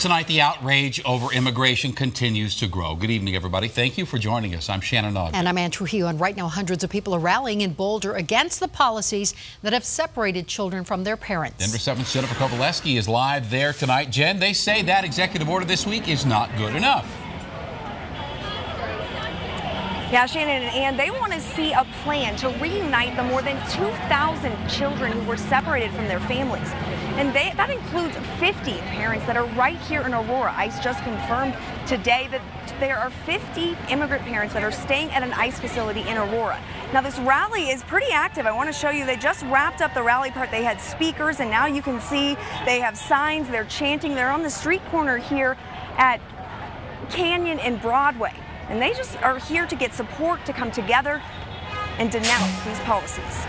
tonight, the outrage over immigration continues to grow. Good evening, everybody. Thank you for joining us. I'm Shannon Ogden. And I'm Ann Trujillo. And right now, hundreds of people are rallying in Boulder against the policies that have separated children from their parents. Denver 7's Jennifer Kovaleski is live there tonight. Jen, they say that executive order this week is not good enough. Yeah, Shannon and Ann, they want to see a plan to reunite the more than 2,000 children who were separated from their families. And that includes 50 parents that are right here in Aurora. ICE just confirmed today that there are 50 immigrant parents that are staying at an ICE facility in Aurora. Now, this rally is pretty active. I want to show you, they just wrapped up the rally part. They had speakers, and now you can see they have signs. They're chanting. They're on the street corner here at Canyon and Broadway. And they just are here to get support, to come together and denounce these policies.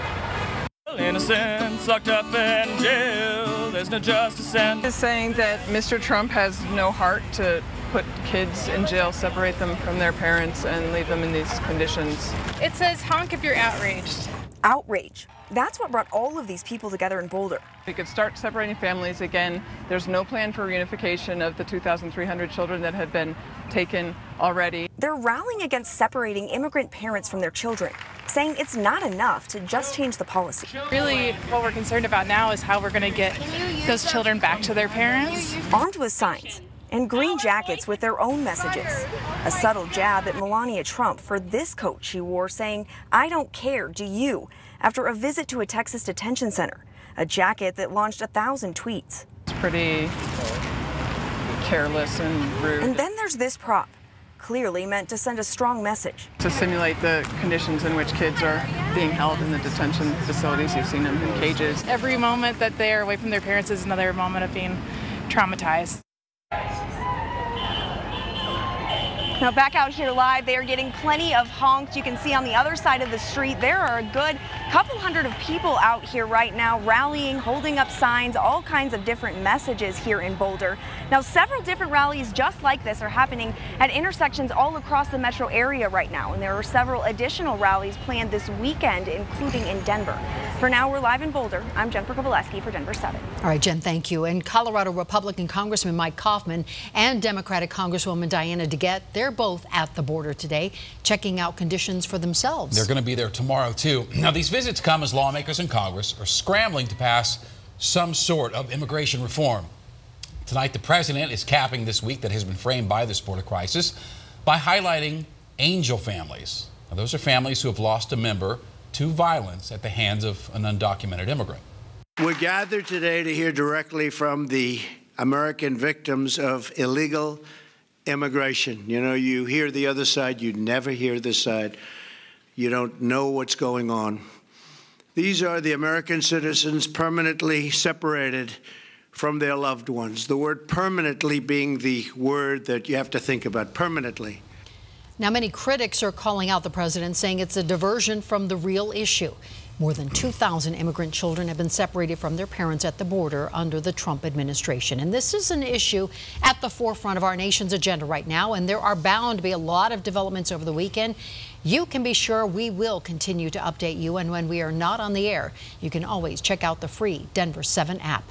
Innocents locked up in jail, there's no justice and... Is saying that Mr. Trump has no heart to put kids in jail, separate them from their parents, and leave them in these conditions. It says honk if you're outraged. Outrage. That's what brought all of these people together in Boulder. We could start separating families again. There's no plan for reunification of the 2,300 children that have been taken already. They're rallying against separating immigrant parents from their children, saying it's not enough to just change the policy. Really, what we're concerned about now is how we're going to get those children back to their parents. Armed with signs and green jackets with their own messages. A subtle jab at Melania Trump for this coat she wore, saying, "I don't care, do you?" after a visit to a Texas detention center, a jacket that launched 1,000 tweets. It's pretty careless and rude. And then there's this prop, clearly meant to send a strong message. To simulate the conditions in which kids are being held in the detention facilities. You've seen them in cages. Every moment that they're away from their parents is another moment of being traumatized. Now back out here live, they are getting plenty of honks. You can see on the other side of the street, there are a good couple hundred of people out here right now rallying, holding up signs, all kinds of different messages here in Boulder. Now several different rallies just like this are happening at intersections all across the metro area right now. And there are several additional rallies planned this weekend, including in Denver. For now, we're live in Boulder. I'm Jennifer Kovaleski for Denver 7. All right, Jen, thank you. And Colorado Republican Congressman Mike Kaufman and Democratic Congresswoman Diana DeGette, they're both at the border today, checking out conditions for themselves. They're going to be there tomorrow, too. Now, these visits come as lawmakers in Congress are scrambling to pass some sort of immigration reform. Tonight, the president is capping this week that has been framed by this border crisis by highlighting angel families. Now, those are families who have lost a member to violence at the hands of an undocumented immigrant. We're gathered today to hear directly from the American victims of illegal immigration. You know, you hear the other side, you never hear this side. You don't know what's going on. These are the American citizens permanently separated from their loved ones. The word permanently being the word that you have to think about, permanently. Now, many critics are calling out the president, saying it's a diversion from the real issue. More than 2,000 immigrant children have been separated from their parents at the border under the Trump administration. And this is an issue at the forefront of our nation's agenda right now, and there are bound to be a lot of developments over the weekend. You can be sure we will continue to update you, and when we are not on the air, you can always check out the free Denver 7 app.